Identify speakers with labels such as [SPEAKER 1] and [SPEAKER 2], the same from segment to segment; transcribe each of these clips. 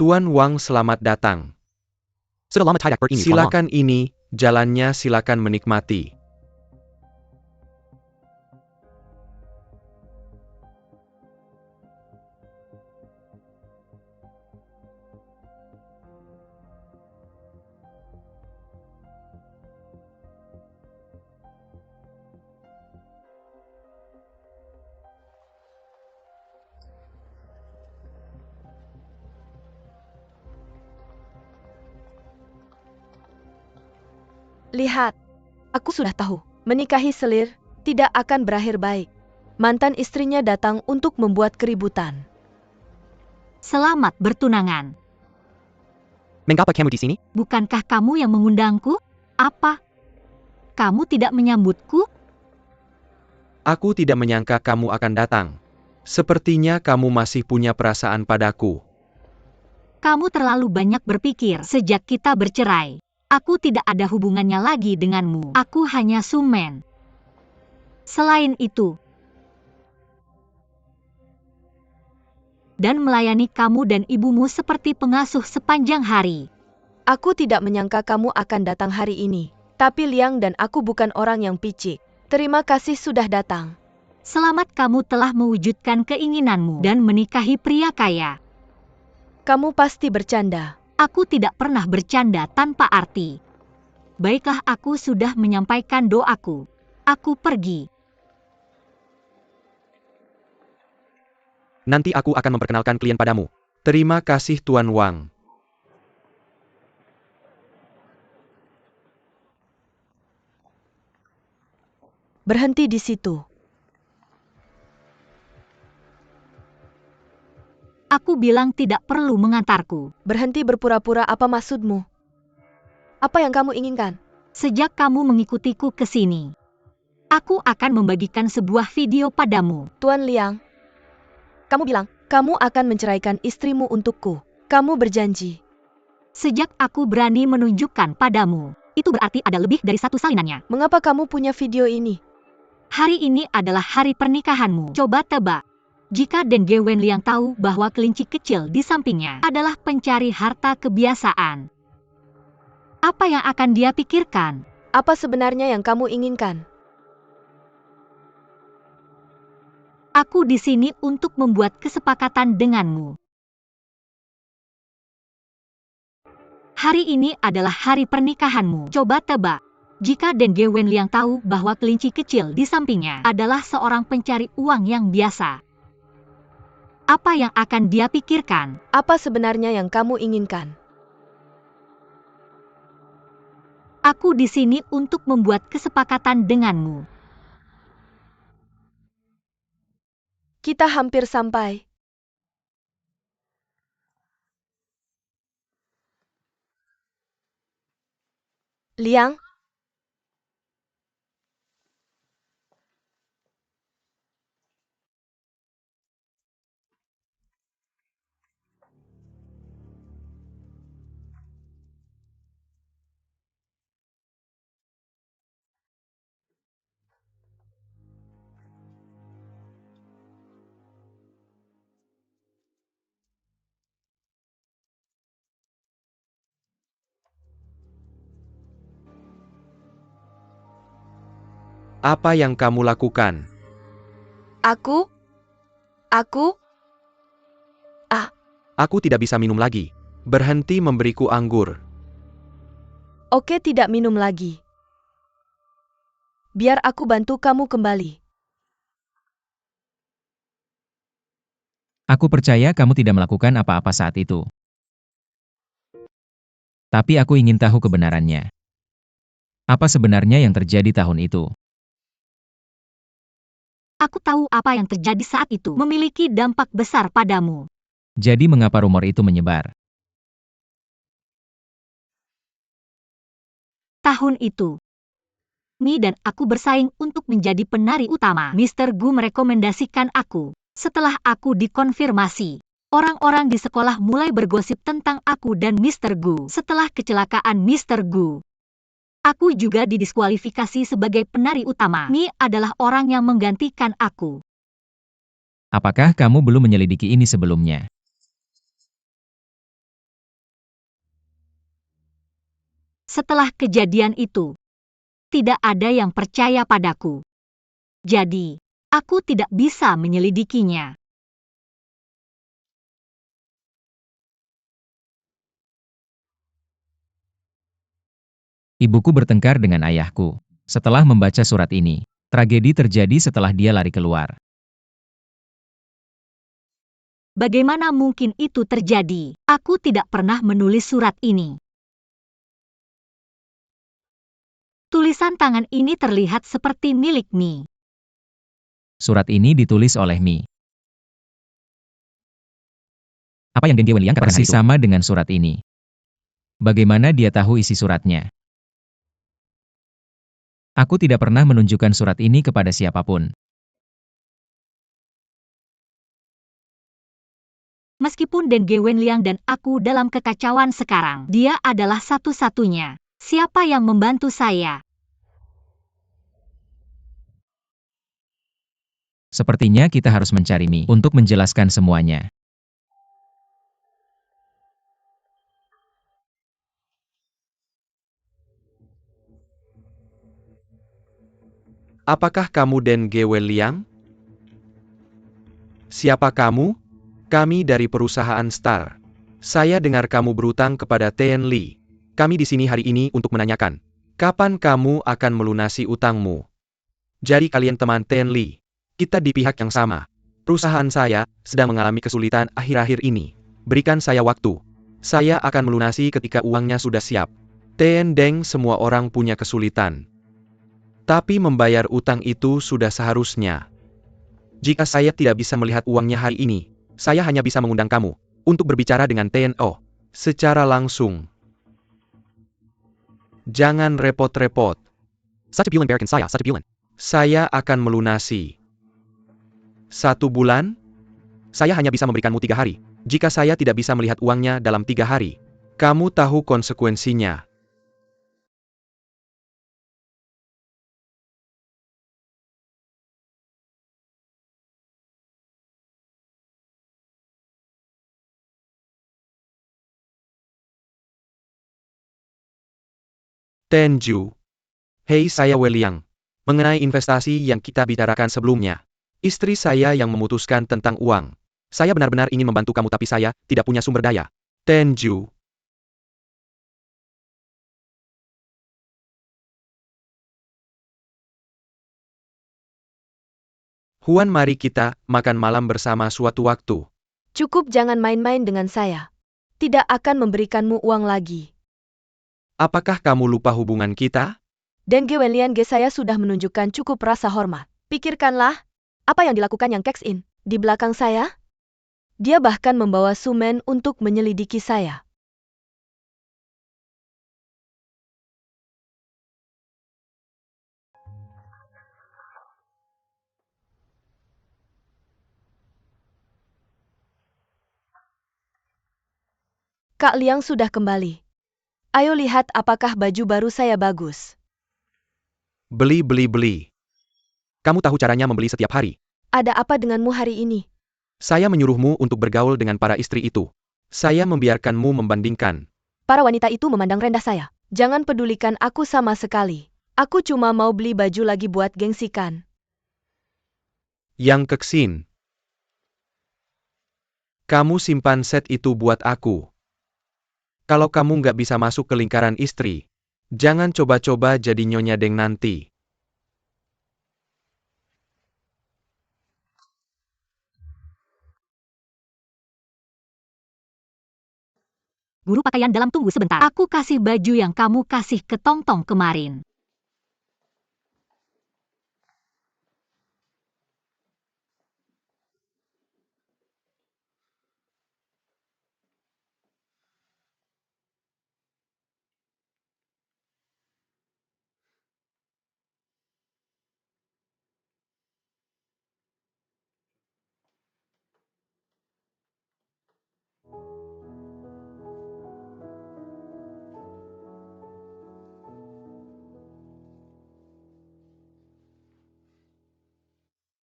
[SPEAKER 1] Tuan Wang, selamat datang.
[SPEAKER 2] Selamat tidak ini, Tuan Wang.
[SPEAKER 1] Silakan ini, jalannya silakan menikmati.
[SPEAKER 3] Lihat, aku sudah tahu, menikahi Selir tidak akan berakhir baik. Mantan istrinya datang untuk membuat keributan.
[SPEAKER 4] Selamat bertunangan.
[SPEAKER 2] Mengapa kamu di sini?
[SPEAKER 4] Bukankah kamu yang mengundangku? Apa? Kamu tidak menyambutku?
[SPEAKER 1] Aku tidak menyangka kamu akan datang. Sepertinya kamu masih punya perasaan padaku.
[SPEAKER 4] Kamu terlalu banyak berpikir sejak kita bercerai. Aku tidak ada hubungannya lagi denganmu. Aku hanya sumen. Selain itu, dan melayani kamu dan ibumu seperti pengasuh sepanjang hari.
[SPEAKER 3] Aku tidak menyangka kamu akan datang hari ini. Tapi Liang dan aku bukan orang yang picik. Terima kasih sudah datang.
[SPEAKER 4] Selamat, kamu telah mewujudkan keinginanmu dan menikahi pria kaya.
[SPEAKER 3] Kamu pasti bercanda.
[SPEAKER 4] Aku tidak pernah bercanda tanpa arti. Baiklah, aku sudah menyampaikan doaku. Aku pergi.
[SPEAKER 2] Nanti aku akan memperkenalkan klien padamu.
[SPEAKER 1] Terima kasih Tuan Wang.
[SPEAKER 3] Berhenti di situ.
[SPEAKER 4] Aku bilang tidak perlu mengantarku.
[SPEAKER 3] Berhenti berpura-pura, apa maksudmu? Apa yang kamu inginkan?
[SPEAKER 4] Sejak kamu mengikutiku ke sini, aku akan membagikan sebuah video padamu.
[SPEAKER 3] Tuan Liang, kamu bilang, kamu akan menceraikan istrimu untukku. Kamu berjanji.
[SPEAKER 4] Sejak aku berani menunjukkan padamu, itu berarti ada lebih dari satu salinannya.
[SPEAKER 3] Mengapa kamu punya video ini?
[SPEAKER 4] Hari ini adalah hari pernikahanmu. Coba tebak. Jika Deng Wenliang tahu bahwa kelinci kecil di sampingnya adalah pencari harta kebiasaan, apa yang akan dia pikirkan?
[SPEAKER 3] Apa sebenarnya yang kamu inginkan?
[SPEAKER 4] Aku di sini untuk membuat kesepakatan denganmu. Hari ini adalah hari pernikahanmu. Coba tebak. Jika Deng Wenliang tahu bahwa kelinci kecil di sampingnya adalah seorang pencari uang yang biasa, apa yang akan dia pikirkan?
[SPEAKER 3] Apa sebenarnya yang kamu inginkan?
[SPEAKER 4] Aku di sini untuk membuat kesepakatan denganmu.
[SPEAKER 3] Kita hampir sampai. Liang,
[SPEAKER 1] Apa yang kamu lakukan?
[SPEAKER 3] aku.
[SPEAKER 1] Aku tidak bisa minum lagi. Berhenti memberiku anggur.
[SPEAKER 3] Oke, tidak minum lagi. Biar aku bantu kamu kembali.
[SPEAKER 5] Aku percaya kamu tidak melakukan apa-apa saat itu. Tapi aku ingin tahu kebenarannya. Apa sebenarnya yang terjadi tahun itu?
[SPEAKER 4] Aku tahu apa yang terjadi saat itu memiliki dampak besar padamu.
[SPEAKER 5] Jadi mengapa rumor itu menyebar?
[SPEAKER 4] Tahun itu, Mi dan aku bersaing untuk menjadi penari utama. Mr. Gu merekomendasikan aku. Setelah aku dikonfirmasi, orang-orang di sekolah mulai bergosip tentang aku dan Mr. Gu. Setelah kecelakaan Mr. Gu, aku juga didiskualifikasi sebagai penari utama. Mi adalah orang yang menggantikan aku.
[SPEAKER 5] Apakah kamu belum menyelidiki ini sebelumnya?
[SPEAKER 4] Setelah kejadian itu, tidak ada yang percaya padaku. Jadi, aku tidak bisa menyelidikinya.
[SPEAKER 5] Ibuku bertengkar dengan ayahku. Setelah membaca surat ini, tragedi terjadi setelah dia lari keluar.
[SPEAKER 4] Bagaimana mungkin itu terjadi? Aku tidak pernah menulis surat ini. Tulisan tangan ini terlihat seperti milik Mi.
[SPEAKER 5] Surat ini ditulis oleh Mi. Apa yang Deng Wenliang katakan hari
[SPEAKER 2] Persis
[SPEAKER 5] itu? Sama dengan surat ini. Bagaimana dia tahu isi suratnya? Aku tidak pernah menunjukkan surat ini kepada siapapun.
[SPEAKER 4] Meskipun Deng Wenliang dan aku dalam kekacauan sekarang, dia adalah satu-satunya. Siapa yang membantu saya?
[SPEAKER 5] Sepertinya kita harus mencari Mi untuk menjelaskan semuanya.
[SPEAKER 1] Apakah kamu Den Geweliang? Siapa kamu? Kami dari perusahaan Star. Saya dengar kamu berutang kepada Tian Li. Kami di sini hari ini untuk menanyakan, kapan kamu akan melunasi utangmu? Jadi kalian teman Tian Li. Kita di pihak yang sama. Perusahaan saya sedang mengalami kesulitan akhir-akhir ini. Berikan saya waktu. Saya akan melunasi ketika uangnya sudah siap. Tian Deng, semua orang punya kesulitan. Tapi membayar utang itu sudah seharusnya. Jika saya tidak bisa melihat uangnya hari ini, saya hanya bisa mengundang kamu untuk berbicara dengan TNO secara langsung. Jangan repot-repot.
[SPEAKER 2] 1 bulan berikan saya 1 bulan.
[SPEAKER 1] Saya akan melunasi. 1 bulan?
[SPEAKER 2] Saya hanya bisa memberikanmu 3 hari.
[SPEAKER 1] Jika saya tidak bisa melihat uangnya dalam 3 hari, kamu tahu konsekuensinya. Tenju. Hei, saya Weliang. Mengenai investasi yang kita bicarakan sebelumnya. Istri saya yang memutuskan tentang uang. Saya benar-benar ingin membantu kamu tapi saya tidak punya sumber daya. Tenju. Huan, mari kita makan malam bersama suatu waktu.
[SPEAKER 3] Cukup, jangan main-main dengan saya. Tidak akan memberikanmu uang lagi.
[SPEAKER 1] Apakah kamu lupa hubungan kita?
[SPEAKER 3] Dan Wenlian saya sudah menunjukkan cukup rasa hormat. Pikirkanlah, apa yang dilakukan Yang Kexin di belakang saya? Dia bahkan membawa Sumen untuk menyelidiki saya. Kak Liang sudah kembali. Ayo lihat apakah baju baru saya bagus.
[SPEAKER 1] Beli.
[SPEAKER 2] Kamu tahu caranya membeli setiap hari.
[SPEAKER 3] Ada apa denganmu hari ini?
[SPEAKER 1] Saya menyuruhmu untuk bergaul dengan para istri itu. Saya membiarkanmu membandingkan.
[SPEAKER 3] Para wanita itu memandang rendah saya. Jangan pedulikan aku sama sekali. Aku cuma mau beli baju lagi buat gengsikan.
[SPEAKER 1] Yang Kexin. Kamu simpan set itu buat aku. Kalau kamu nggak bisa masuk ke lingkaran istri, jangan coba-coba jadi Nyonya Deng nanti.
[SPEAKER 4] Guru pakaian dalam, tunggu sebentar. Aku kasih baju yang kamu kasih ke Tongtong kemarin.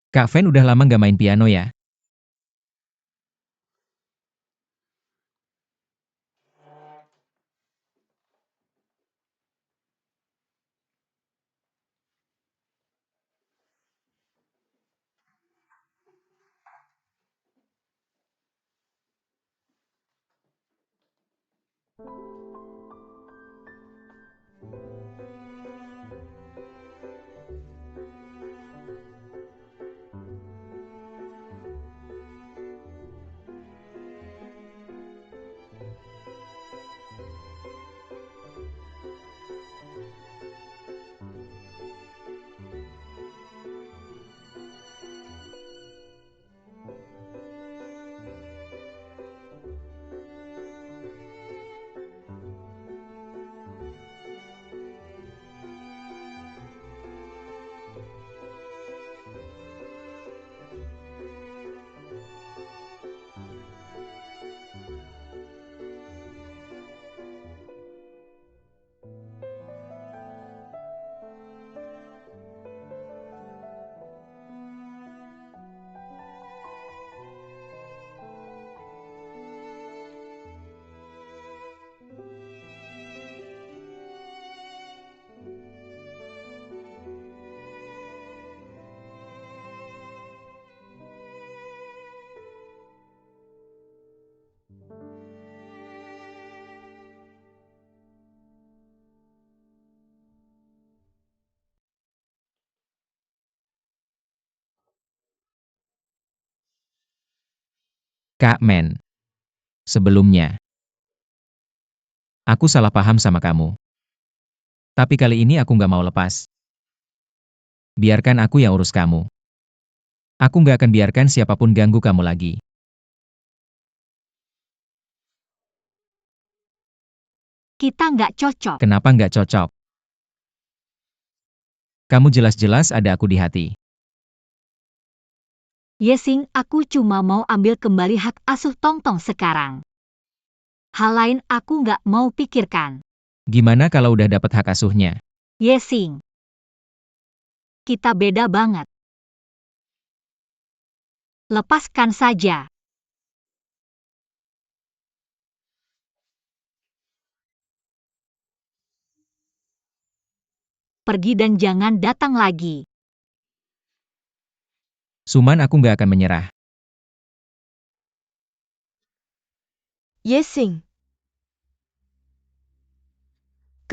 [SPEAKER 5] Kak Fen udah lama nggak main piano ya? Kak Men. Sebelumnya, aku salah paham sama kamu. Tapi kali ini aku nggak mau lepas. Biarkan aku yang urus kamu. Aku nggak akan biarkan siapapun ganggu kamu lagi.
[SPEAKER 4] Kita nggak cocok.
[SPEAKER 5] Kenapa nggak cocok? Kamu jelas-jelas ada aku di hati.
[SPEAKER 4] Yesing, aku cuma mau ambil kembali hak asuh Tongtong sekarang. Hal lain aku nggak mau pikirkan.
[SPEAKER 5] Gimana kalau udah dapat hak asuhnya?
[SPEAKER 4] Yesing. Kita beda banget. Lepaskan saja. Pergi dan jangan datang lagi.
[SPEAKER 5] Suman, aku nggak akan menyerah.
[SPEAKER 3] Yesing.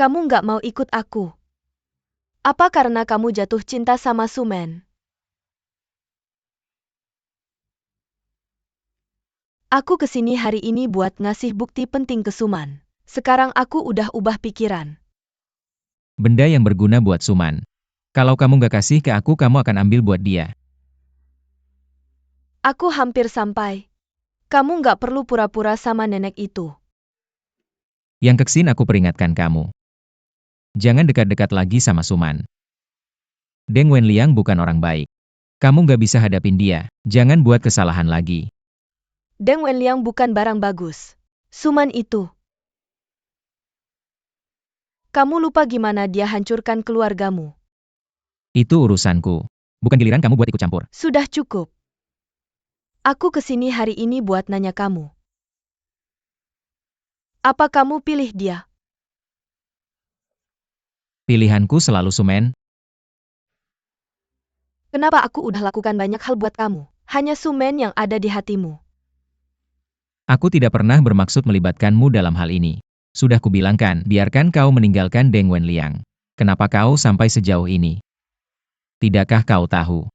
[SPEAKER 3] Kamu nggak mau ikut aku. Apa karena kamu jatuh cinta sama Sumen? Aku kesini hari ini buat ngasih bukti penting ke Suman. Sekarang aku udah ubah pikiran.
[SPEAKER 5] Benda yang berguna buat Suman. Kalau kamu nggak kasih ke aku, kamu akan ambil buat dia.
[SPEAKER 3] Aku hampir sampai. Kamu nggak perlu pura-pura sama nenek itu.
[SPEAKER 5] Yang Keksin, aku peringatkan kamu. Jangan dekat-dekat lagi sama Suman. Deng Wenliang bukan orang baik. Kamu nggak bisa hadapin dia. Jangan buat kesalahan lagi.
[SPEAKER 3] Deng Wenliang bukan barang bagus. Suman itu. Kamu lupa gimana dia hancurkan keluargamu.
[SPEAKER 5] Itu urusanku. Bukan giliran kamu buat ikut campur.
[SPEAKER 3] Sudah cukup. Aku kesini hari ini buat nanya kamu. Apa kamu pilih dia?
[SPEAKER 5] Pilihanku selalu Sumen.
[SPEAKER 3] Kenapa aku udah lakukan banyak hal buat kamu? Hanya Sumen yang ada di hatimu.
[SPEAKER 5] Aku tidak pernah bermaksud melibatkanmu dalam hal ini. Sudah kubilangkan, biarkan kau meninggalkan Deng Wenliang. Kenapa kau sampai sejauh ini? Tidakkah kau tahu?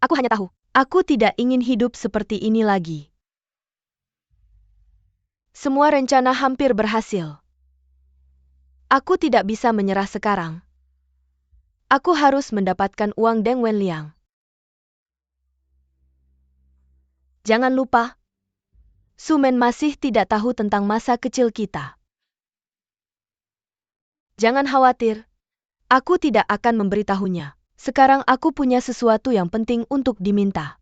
[SPEAKER 3] Aku hanya tahu. Aku tidak ingin hidup seperti ini lagi. Semua rencana hampir berhasil. Aku tidak bisa menyerah sekarang. Aku harus mendapatkan uang Deng Wenliang. Jangan lupa, Sumen masih tidak tahu tentang masa kecil kita. Jangan khawatir, aku tidak akan memberitahunya. Sekarang aku punya sesuatu yang penting untuk diminta.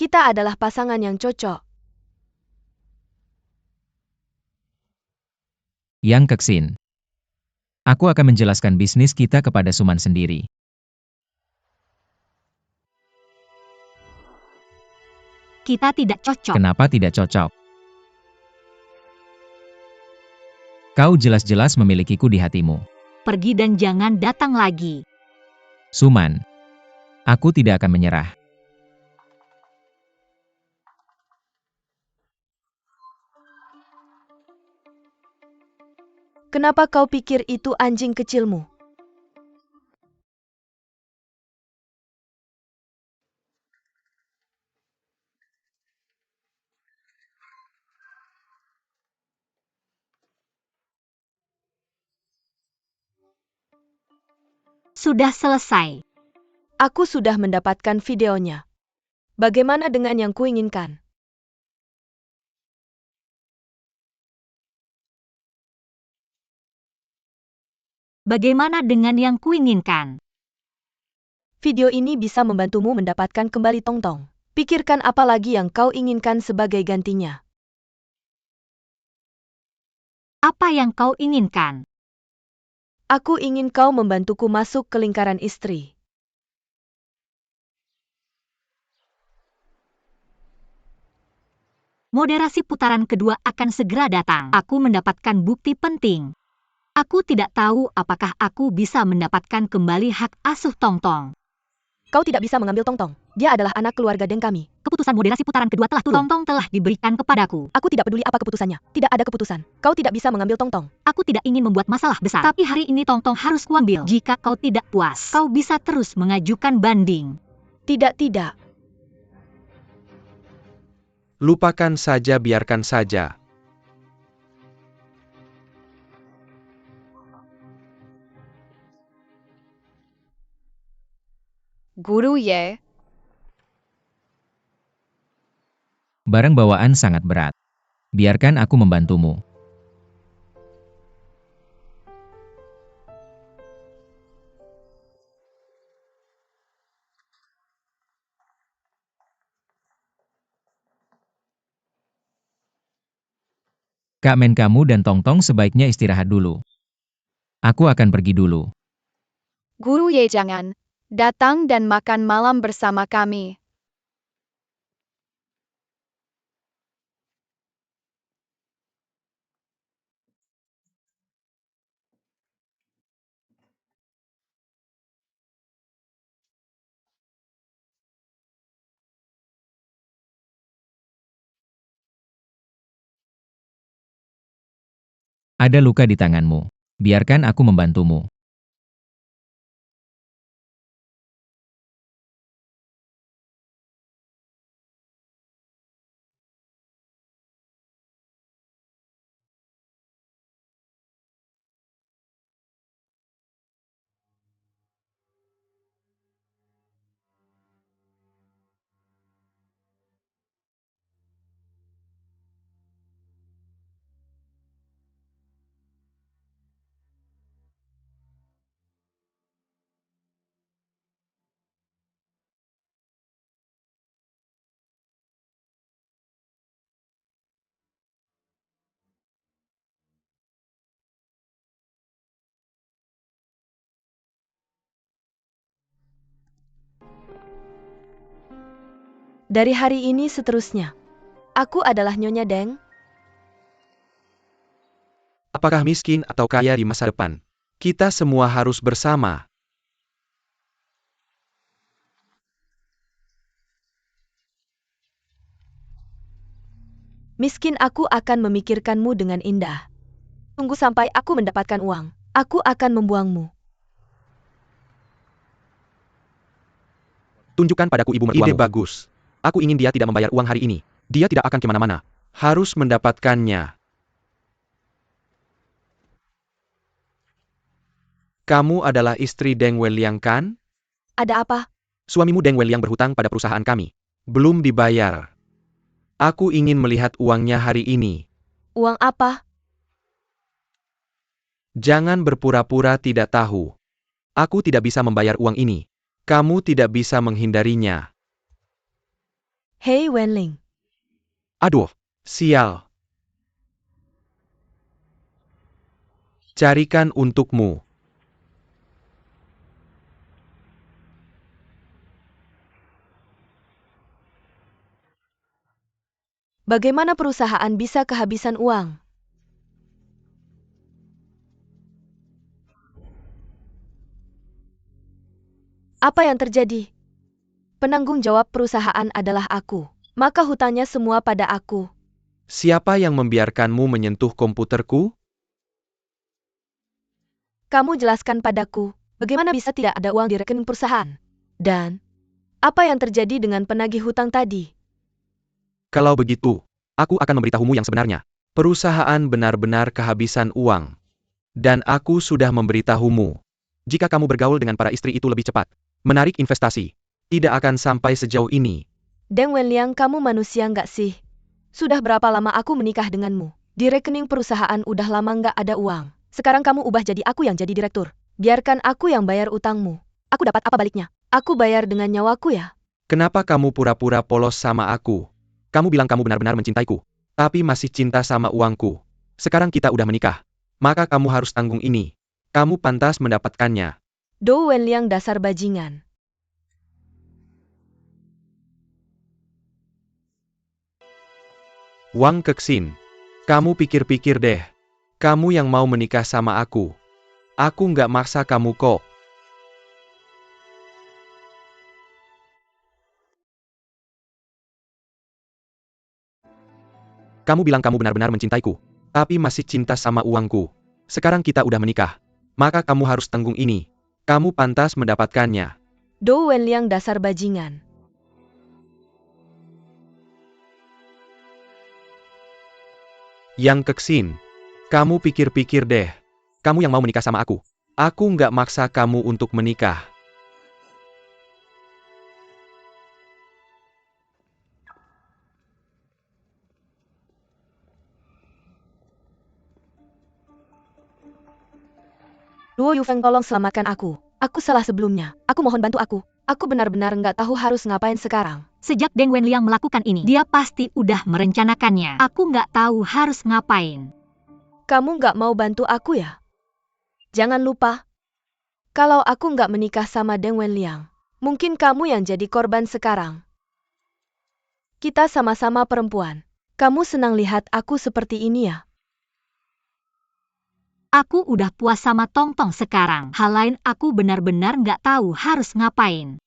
[SPEAKER 3] Kita adalah pasangan yang cocok.
[SPEAKER 5] Yang Keksin. Aku akan menjelaskan bisnis kita kepada Suman sendiri.
[SPEAKER 4] Kita tidak cocok.
[SPEAKER 5] Kenapa tidak cocok? Kau jelas-jelas memilikiku di hatimu.
[SPEAKER 4] Pergi dan jangan datang lagi.
[SPEAKER 5] Suman. Aku tidak akan menyerah.
[SPEAKER 3] Kenapa kau pikir itu anjing kecilmu?
[SPEAKER 4] Sudah selesai.
[SPEAKER 3] Aku sudah mendapatkan videonya. Bagaimana dengan yang kuinginkan?
[SPEAKER 4] Bagaimana dengan yang kuinginkan?
[SPEAKER 3] Video ini bisa membantumu mendapatkan kembali Tongtong. Pikirkan apa lagi yang kau inginkan sebagai gantinya.
[SPEAKER 4] Apa yang kau inginkan?
[SPEAKER 3] Aku ingin kau membantuku masuk ke lingkaran istri.
[SPEAKER 4] Moderasi putaran kedua akan segera datang. Aku mendapatkan bukti penting. Aku tidak tahu apakah aku bisa mendapatkan kembali hak asuh Tongtong.
[SPEAKER 3] Kau tidak bisa mengambil Tongtong. Dia adalah anak keluarga Deng kami.
[SPEAKER 4] Keputusan moderasi putaran kedua telah turun. Tongtong telah diberikan kepadaku.
[SPEAKER 3] Aku tidak peduli apa keputusannya. Tidak ada keputusan. Kau tidak bisa mengambil Tongtong.
[SPEAKER 4] Aku tidak ingin membuat masalah besar. Tapi hari ini Tongtong harus kuambil. Jika kau tidak puas, kau bisa terus mengajukan banding.
[SPEAKER 3] Tidak.
[SPEAKER 1] Lupakan saja, biarkan saja.
[SPEAKER 6] Guru Ye,
[SPEAKER 5] Barang bawaan sangat berat. Biarkan aku membantumu. Kak Men, kamu dan Tongtong sebaiknya istirahat dulu. Aku akan pergi dulu.
[SPEAKER 6] Guru Ye jangan datang dan makan malam bersama kami.
[SPEAKER 5] Ada luka di tanganmu. Biarkan aku membantumu.
[SPEAKER 3] Dari hari ini seterusnya, aku adalah Nyonya Deng.
[SPEAKER 1] Apakah miskin atau kaya di masa depan? Kita semua harus bersama.
[SPEAKER 3] Miskin, aku akan memikirkanmu dengan indah. Tunggu sampai aku mendapatkan uang. Aku akan membuangmu.
[SPEAKER 2] Tunjukkan padaku ibu mertuamu.
[SPEAKER 1] Ide bagus.
[SPEAKER 2] Aku ingin dia tidak membayar uang hari ini. Dia tidak akan kemana-mana.
[SPEAKER 1] Harus mendapatkannya. Kamu adalah istri Deng Wenliang, kan?
[SPEAKER 3] Ada apa?
[SPEAKER 2] Suamimu Deng Wenliang berhutang pada perusahaan kami.
[SPEAKER 1] Belum dibayar. Aku ingin melihat uangnya hari ini.
[SPEAKER 3] Uang apa?
[SPEAKER 1] Jangan berpura-pura tidak tahu. Aku tidak bisa membayar uang ini. Kamu tidak bisa menghindarinya.
[SPEAKER 3] Hei Wenling.
[SPEAKER 2] Aduh,
[SPEAKER 1] Sial. Carikan untukmu.
[SPEAKER 3] Bagaimana perusahaan bisa kehabisan uang? Apa yang terjadi? Penanggung jawab perusahaan adalah aku. Maka hutangnya semua pada aku.
[SPEAKER 1] Siapa yang membiarkanmu menyentuh komputerku?
[SPEAKER 3] Kamu jelaskan padaku, bagaimana bisa tidak ada uang di rekening perusahaan? Dan, apa yang terjadi dengan penagih hutang tadi?
[SPEAKER 1] Kalau begitu, aku akan memberitahumu yang sebenarnya. Perusahaan benar-benar kehabisan uang. Dan aku sudah memberitahumu. Jika kamu bergaul dengan para istri itu lebih cepat, menarik investasi, tidak akan sampai sejauh ini.
[SPEAKER 3] Deng Wenliang, kamu manusia nggak sih? Sudah berapa lama aku menikah denganmu? Di rekening perusahaan udah lama nggak ada uang. Sekarang kamu ubah jadi aku yang jadi direktur. Biarkan aku yang bayar utangmu. Aku dapat apa baliknya? Aku bayar dengan nyawaku ya.
[SPEAKER 1] Kenapa kamu pura-pura polos sama aku? Kamu bilang kamu benar-benar mencintaiku, tapi masih cinta sama uangku. Sekarang kita udah menikah. Maka kamu harus tanggung ini. Kamu pantas mendapatkannya.
[SPEAKER 3] Do Wenliang, dasar bajingan.
[SPEAKER 1] Wang Kexin. Kamu pikir-pikir deh. Kamu yang mau menikah sama aku. Aku nggak maksa kamu kok.
[SPEAKER 2] Kamu bilang kamu benar-benar mencintaiku.
[SPEAKER 1] Tapi masih cinta sama uangku. Sekarang kita udah menikah. Maka kamu harus tanggung ini. Kamu pantas mendapatkannya.
[SPEAKER 3] Do Wenliang dasar bajingan.
[SPEAKER 1] Yang Kexin, kamu pikir-pikir deh.
[SPEAKER 2] Kamu yang mau menikah sama aku.
[SPEAKER 1] Aku nggak maksa kamu untuk menikah.
[SPEAKER 3] Luo Yufeng, tolong selamatkan aku. Aku salah sebelumnya. Aku mohon bantu aku. Aku benar-benar nggak tahu harus ngapain sekarang.
[SPEAKER 4] Sejak Deng Wenliang melakukan ini, dia pasti udah merencanakannya. Aku nggak tahu harus ngapain.
[SPEAKER 3] Kamu nggak mau bantu aku ya? Jangan lupa, kalau aku nggak menikah sama Deng Wenliang, mungkin kamu yang jadi korban sekarang. Kita sama-sama perempuan. Kamu senang lihat aku seperti ini ya?
[SPEAKER 4] Aku udah puas sama Tongtong sekarang. Hal lain aku benar-benar nggak tahu harus ngapain.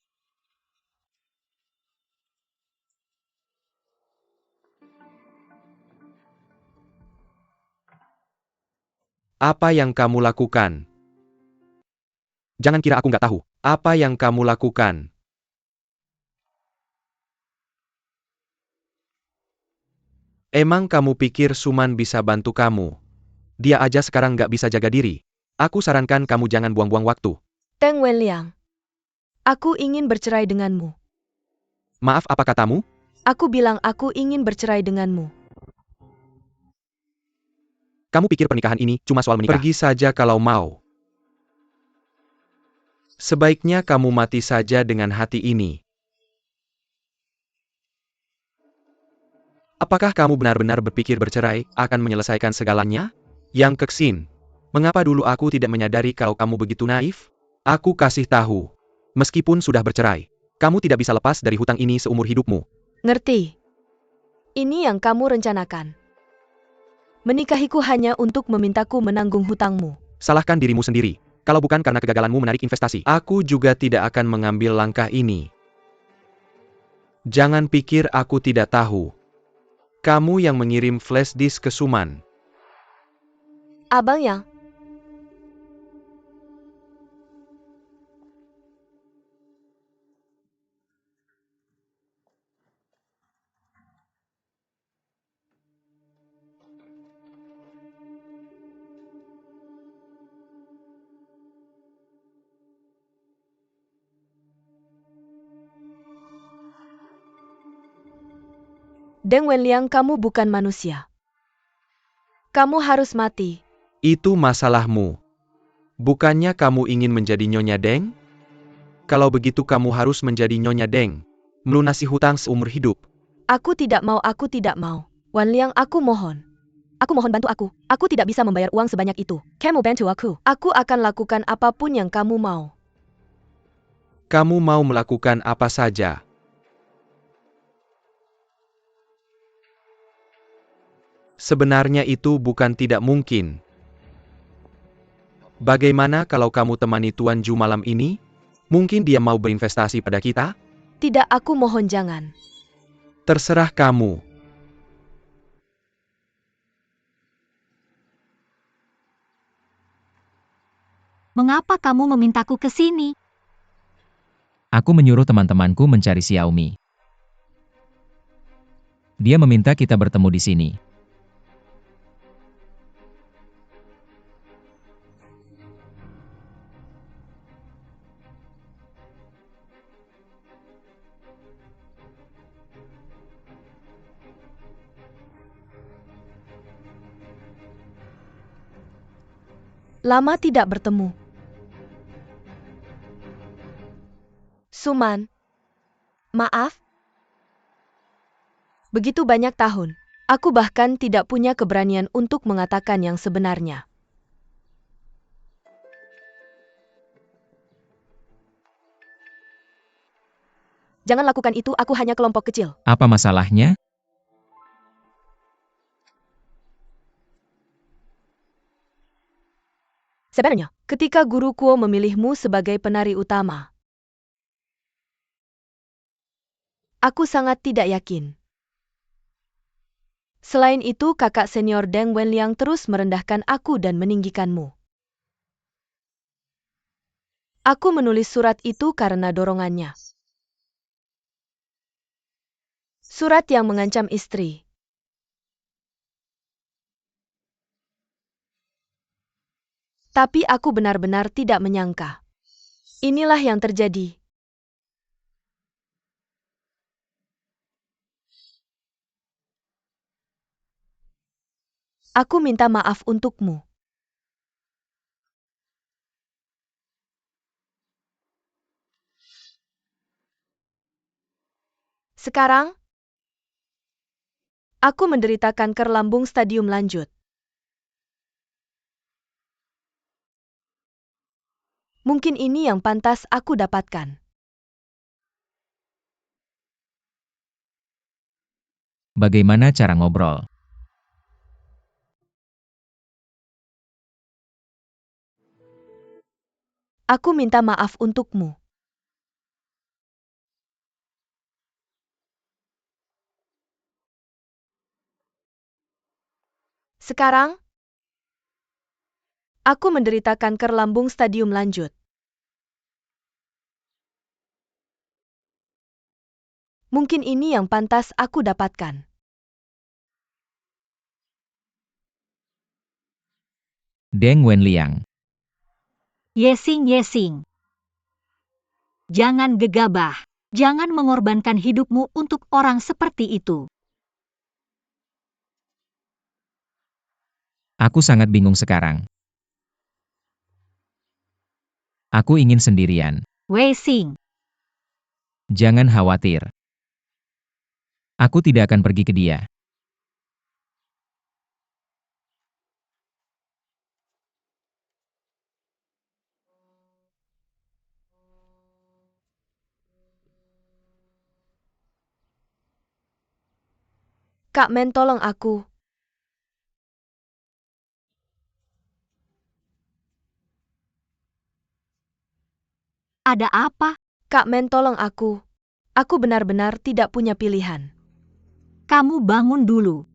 [SPEAKER 1] Apa yang kamu lakukan?
[SPEAKER 2] Jangan kira aku nggak tahu.
[SPEAKER 1] Apa yang kamu lakukan? Emang kamu pikir Suman bisa bantu kamu?
[SPEAKER 2] Dia aja sekarang nggak bisa jaga diri. Aku sarankan kamu jangan buang-buang waktu.
[SPEAKER 3] Deng Wenliang, aku ingin bercerai denganmu.
[SPEAKER 2] Maaf, apa katamu?
[SPEAKER 3] Aku bilang aku ingin bercerai denganmu.
[SPEAKER 2] Kamu pikir pernikahan ini cuma soal menikah?
[SPEAKER 1] Pergi saja kalau mau. Sebaiknya kamu mati saja dengan hati ini. Apakah kamu benar-benar berpikir bercerai akan menyelesaikan segalanya? Yang Kexin, mengapa dulu aku tidak menyadari kalau kamu begitu naif? Aku kasih tahu.
[SPEAKER 2] Meskipun sudah bercerai, kamu tidak bisa lepas dari hutang ini seumur hidupmu.
[SPEAKER 3] Ngerti? Ini yang kamu rencanakan. Menikahiku hanya untuk memintaku menanggung hutangmu.
[SPEAKER 2] Salahkan dirimu sendiri. Kalau bukan karena kegagalanmu menarik investasi.
[SPEAKER 1] Aku juga tidak akan mengambil langkah ini. Jangan pikir aku tidak tahu. Kamu yang mengirim flash disk ke Suman.
[SPEAKER 3] Abang Yang, Deng Wenliang, kamu bukan manusia. Kamu harus mati.
[SPEAKER 1] Itu masalahmu. Bukannya kamu ingin menjadi Nyonya Deng? Kalau begitu kamu harus menjadi Nyonya Deng. Melunasi hutang seumur hidup.
[SPEAKER 3] Aku tidak mau, aku tidak mau. Wenliang, aku mohon. Aku mohon bantu aku. Aku tidak bisa membayar uang sebanyak itu. Kamu bantu aku. Aku akan lakukan apapun yang kamu mau.
[SPEAKER 1] Kamu mau melakukan apa saja. Sebenarnya itu bukan tidak mungkin. Bagaimana kalau kamu temani Tuan Ju malam ini? Mungkin dia mau berinvestasi pada kita?
[SPEAKER 3] Tidak, aku mohon jangan.
[SPEAKER 1] Terserah kamu.
[SPEAKER 4] Mengapa kamu memintaku ke sini?
[SPEAKER 5] Aku menyuruh teman-temanku mencari Xiaomi. Dia meminta kita bertemu di sini.
[SPEAKER 3] Lama tidak bertemu. Suman. Maaf. Begitu banyak tahun. Aku bahkan tidak punya keberanian untuk mengatakan yang sebenarnya. Jangan lakukan itu, aku hanya kelompok kecil.
[SPEAKER 5] Apa masalahnya?
[SPEAKER 3] Sebenarnya, ketika Guru Kuo memilihmu sebagai penari utama, aku sangat tidak yakin. Selain itu, kakak senior Deng Wenliang terus merendahkan aku dan meninggikanmu. Aku menulis surat itu karena dorongannya. Surat yang mengancam istri. Tapi aku benar-benar tidak menyangka. Inilah yang terjadi. Aku minta maaf untukmu. Sekarang, aku menderita kanker lambung stadium lanjut. Mungkin ini yang pantas aku dapatkan.
[SPEAKER 5] Bagaimana cara ngobrol?
[SPEAKER 3] Aku minta maaf untukmu. Sekarang, aku menderita kanker lambung stadium lanjut. Mungkin ini yang pantas aku dapatkan.
[SPEAKER 5] Deng Wenliang.
[SPEAKER 4] Yesing. Jangan gegabah. Jangan mengorbankan hidupmu untuk orang seperti itu.
[SPEAKER 5] Aku sangat bingung sekarang. Aku ingin sendirian.
[SPEAKER 4] Wei-Sing,
[SPEAKER 5] Jangan khawatir. Aku tidak akan pergi ke dia.
[SPEAKER 3] Kak Men, tolong aku.
[SPEAKER 4] ada apa?
[SPEAKER 3] Kak Men, tolong aku. Aku benar-benar tidak punya pilihan.
[SPEAKER 4] Kamu bangun dulu.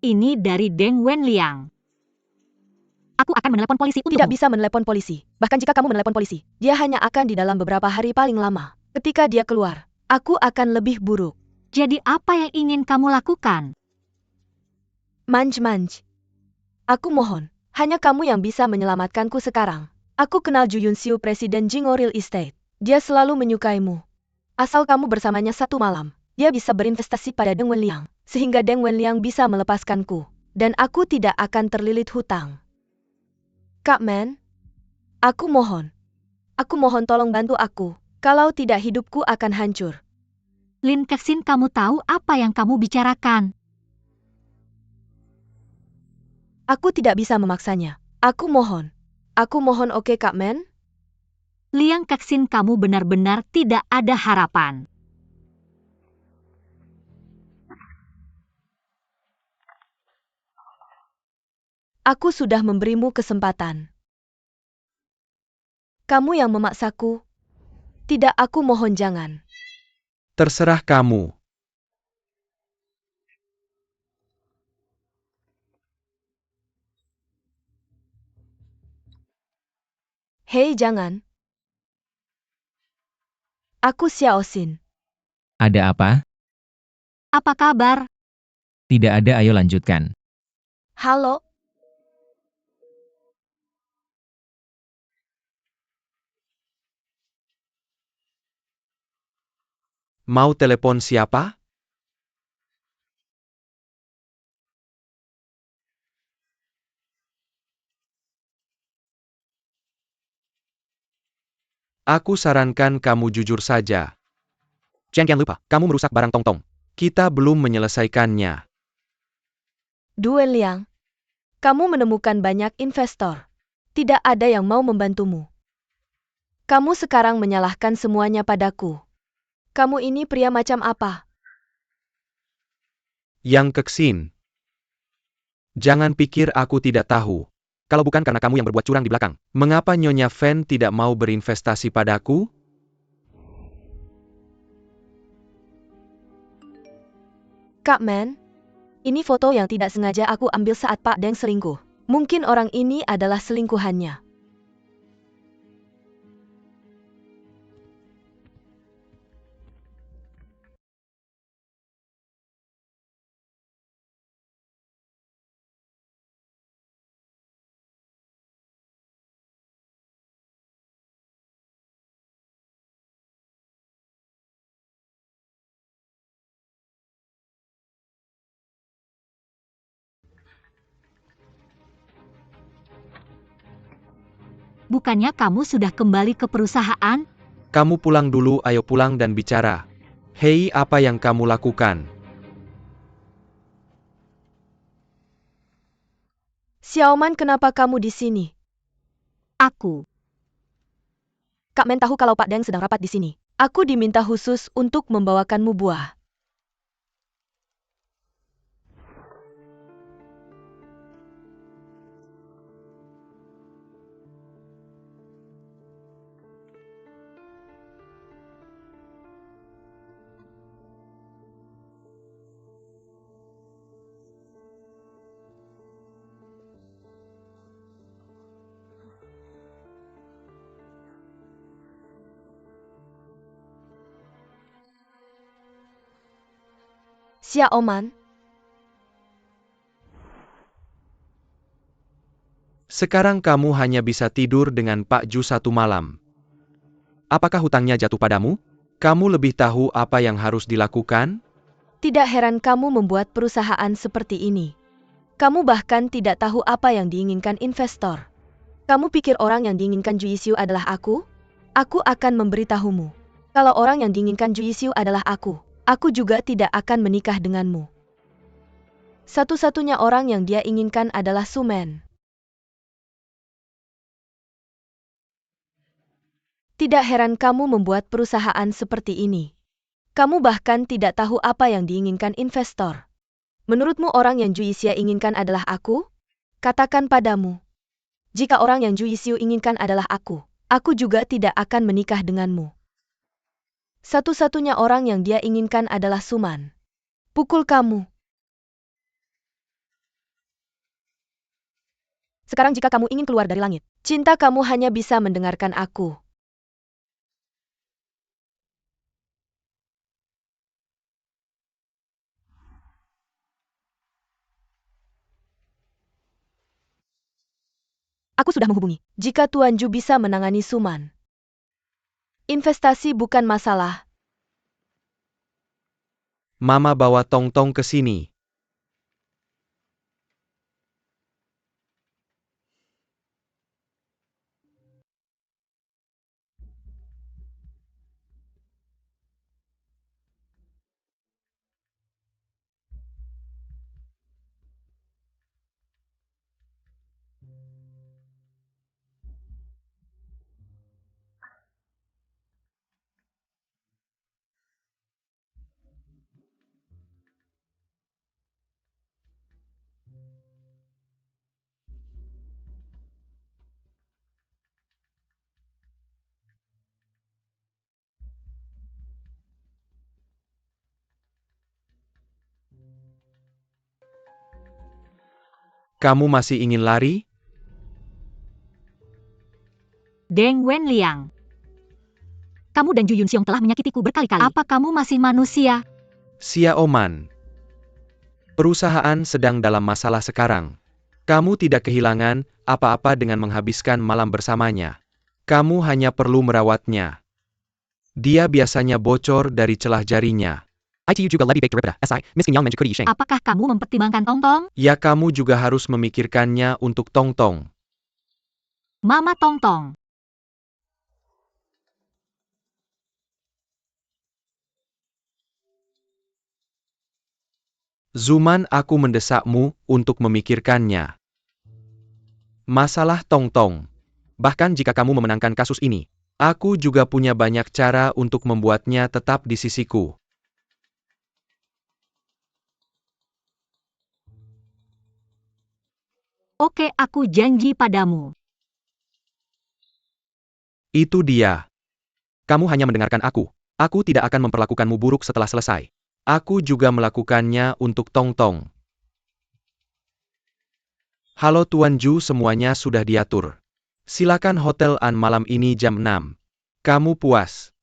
[SPEAKER 4] Ini dari Deng Wenliang. Aku akan menelepon polisi untukmu.
[SPEAKER 3] Tidak bisa menelepon polisi. Bahkan jika kamu menelepon polisi, dia hanya akan di dalam beberapa hari paling lama. Ketika dia keluar, aku akan lebih buruk.
[SPEAKER 4] Jadi apa yang ingin kamu lakukan?
[SPEAKER 3] Manj. Aku mohon, hanya kamu yang bisa menyelamatkanku sekarang. Aku kenal Ju Yunxiu, Presiden Jingo Real Estate. Dia selalu menyukaimu. Asal kamu bersamanya satu malam, dia bisa berinvestasi pada Deng Wenliang, sehingga Deng Wenliang bisa melepaskanku. Dan aku tidak akan terlilit hutang. Kak Men, aku mohon tolong bantu aku. Kalau tidak, hidupku akan hancur.
[SPEAKER 4] Lin Kexin, kamu tahu apa yang kamu bicarakan?
[SPEAKER 3] Aku tidak bisa memaksanya. Aku mohon, oke Kak Men?
[SPEAKER 4] Liang Kexin, kamu benar-benar tidak ada harapan.
[SPEAKER 3] Aku sudah memberimu kesempatan. Kamu yang memaksaku. Tidak, aku mohon jangan.
[SPEAKER 1] Terserah kamu.
[SPEAKER 3] Hei, jangan. Aku Xiao Xin.
[SPEAKER 5] Ada apa?
[SPEAKER 4] Apa kabar?
[SPEAKER 5] Tidak ada, ayo lanjutkan.
[SPEAKER 3] Halo?
[SPEAKER 1] Mau telepon siapa? Aku sarankan kamu jujur saja. Jangan lupa, kamu merusak barang Tongtong. Kita belum menyelesaikannya.
[SPEAKER 3] Du Wenliang. Kamu menemukan banyak investor. Tidak ada yang mau membantumu. Kamu sekarang menyalahkan semuanya padaku. Kamu ini pria macam apa?
[SPEAKER 1] Yang Kexin. Jangan pikir aku tidak tahu. Kalau bukan karena kamu yang berbuat curang di belakang, mengapa Nyonya Fen tidak mau berinvestasi padaku?
[SPEAKER 3] Kak Man, ini foto yang tidak sengaja aku ambil saat Pak Deng selingkuh. Mungkin orang ini adalah selingkuhannya.
[SPEAKER 4] Bukannya kamu sudah kembali ke perusahaan?
[SPEAKER 1] Kamu pulang dulu, ayo pulang dan bicara. Hei, apa yang kamu lakukan?
[SPEAKER 3] Xiaoman, kenapa kamu di sini?
[SPEAKER 4] Aku.
[SPEAKER 3] Kak Men tahu kalau Pak Deng sedang rapat di sini. Aku diminta khusus untuk membawakanmu buah. Xiaoman,
[SPEAKER 1] Sekarang kamu hanya bisa tidur dengan Pak Ju satu malam. Apakah hutangnya jatuh padamu? Kamu lebih tahu apa yang harus dilakukan?
[SPEAKER 3] tidak heran kamu membuat perusahaan seperti ini. Kamu bahkan tidak tahu apa yang diinginkan investor. Kamu pikir orang yang diinginkan Ju Yisiu adalah aku? Aku akan memberitahumu. Kalau orang yang diinginkan Ju Yisiu adalah aku juga tidak akan menikah denganmu. Satu-satunya orang yang dia inginkan adalah Sumen. Tidak heran kamu membuat perusahaan seperti ini. Kamu bahkan tidak tahu apa yang diinginkan investor. Menurutmu orang yang Ju Yixia inginkan adalah aku? Katakan padamu. Jika orang yang Ju Yisiu inginkan adalah aku juga tidak akan menikah denganmu. Satu-satunya orang yang dia inginkan adalah Suman. Pukul kamu. Sekarang jika kamu ingin keluar dari langit, cinta kamu hanya bisa mendengarkan aku. Aku sudah menghubungi. Jika Tuan Ju bisa menangani Suman. Investasi bukan masalah.
[SPEAKER 1] Mama bawa Tong-Tong ke sini. Kamu masih ingin lari?
[SPEAKER 4] Deng Wenliang. Kamu dan Ju Yunxiong telah menyakitiku berkali-kali. Apa kamu masih manusia?
[SPEAKER 1] Xiaoman. Perusahaan sedang dalam masalah sekarang. Kamu tidak kehilangan apa-apa dengan menghabiskan malam bersamanya. Kamu hanya perlu merawatnya. Dia biasanya bocor dari celah jarinya.
[SPEAKER 2] ITU juga lebih baik daripada SI, miskin yang menjadi Sheng.
[SPEAKER 4] Apakah kamu mempertimbangkan Tong-Tong?
[SPEAKER 1] Ya, kamu juga harus memikirkannya untuk Tong-Tong.
[SPEAKER 4] Mama Tong-Tong.
[SPEAKER 1] Zuman, aku mendesakmu untuk memikirkannya. Masalah Tong-Tong. Bahkan jika kamu memenangkan kasus ini, aku juga punya banyak cara untuk membuatnya tetap di sisiku.
[SPEAKER 4] Oke, aku janji padamu.
[SPEAKER 1] Itu dia. Kamu hanya mendengarkan aku. Aku tidak akan memperlakukanmu buruk setelah selesai. Aku juga melakukannya untuk Tong Tong. Halo Tuan Ju, semuanya sudah diatur. Silakan Hotel An malam ini jam 6. Kamu puas?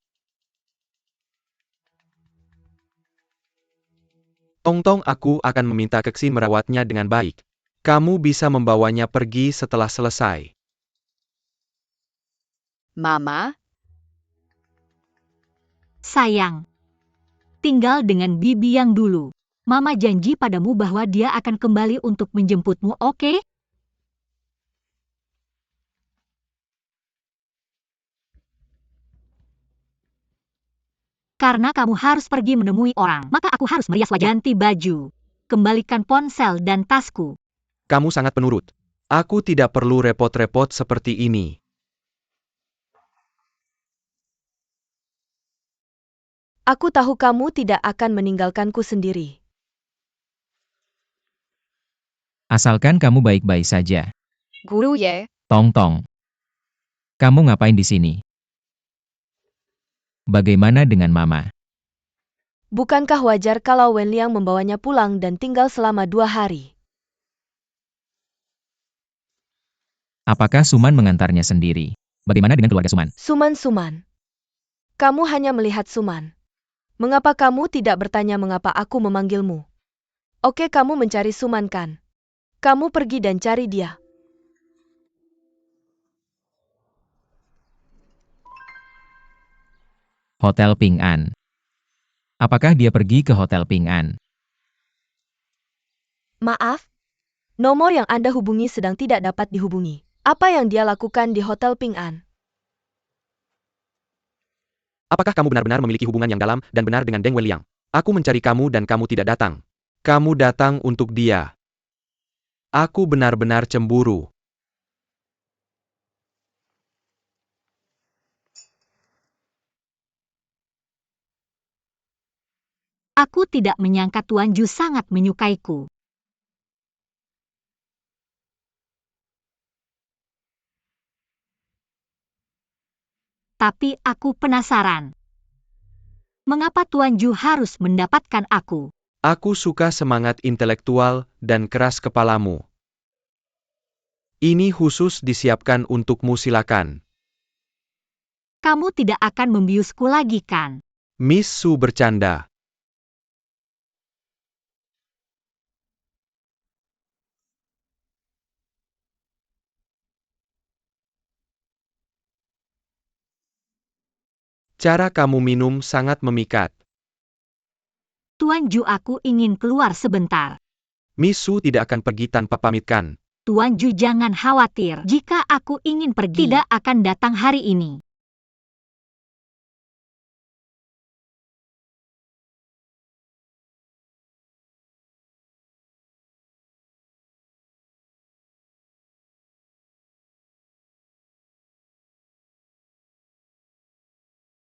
[SPEAKER 1] Tong Tong, aku akan meminta Keksin merawatnya dengan baik. Kamu bisa membawanya pergi setelah selesai.
[SPEAKER 6] Mama,
[SPEAKER 4] Sayang. Tinggal dengan Bibi yang dulu. Mama janji padamu bahwa dia akan kembali untuk menjemputmu, oke? Karena kamu harus pergi menemui orang, maka aku harus merias wajah. Ganti baju. Kembalikan ponsel dan tasku.
[SPEAKER 1] Kamu sangat penurut. Aku tidak perlu repot-repot seperti ini.
[SPEAKER 3] Aku tahu kamu tidak akan meninggalkanku sendiri.
[SPEAKER 5] Asalkan kamu baik-baik saja.
[SPEAKER 6] Guru Ye,
[SPEAKER 5] Tong Tong. Kamu ngapain di sini? Bagaimana dengan Mama?
[SPEAKER 3] Bukankah wajar kalau Wen Liang membawanya pulang dan tinggal selama 2 hari?
[SPEAKER 5] Apakah Suman mengantarnya sendiri? Bagaimana dengan keluarga Suman?
[SPEAKER 3] Suman. Kamu hanya melihat Suman. Mengapa kamu tidak bertanya mengapa aku memanggilmu? Oke, kamu mencari Suman kan? Kamu pergi dan cari dia.
[SPEAKER 5] Hotel Ping An. Apakah dia pergi ke Hotel Ping An?
[SPEAKER 3] Maaf, nomor yang Anda hubungi sedang tidak dapat dihubungi. Apa yang dia lakukan di Hotel Ping An?
[SPEAKER 1] Apakah kamu benar-benar memiliki hubungan yang dalam dan benar dengan Deng Wenliang? Aku mencari kamu dan kamu tidak datang. Kamu datang untuk dia. Aku benar-benar cemburu.
[SPEAKER 4] Aku tidak menyangka Tuan Ju sangat menyukaiku. Tapi aku penasaran. Mengapa Tuan Ju harus mendapatkan aku?
[SPEAKER 1] Aku suka semangat intelektual dan keras kepalamu. Ini khusus disiapkan untukmu, silakan.
[SPEAKER 4] Kamu tidak akan membiusku lagi kan?
[SPEAKER 1] Miss Su bercanda. Cara kamu minum sangat memikat.
[SPEAKER 4] Tuan Ju, aku ingin keluar sebentar.
[SPEAKER 1] Miss Su tidak akan pergi tanpa pamitkan.
[SPEAKER 4] Tuan Ju, jangan khawatir. Jika aku ingin pergi, tidak akan datang hari ini.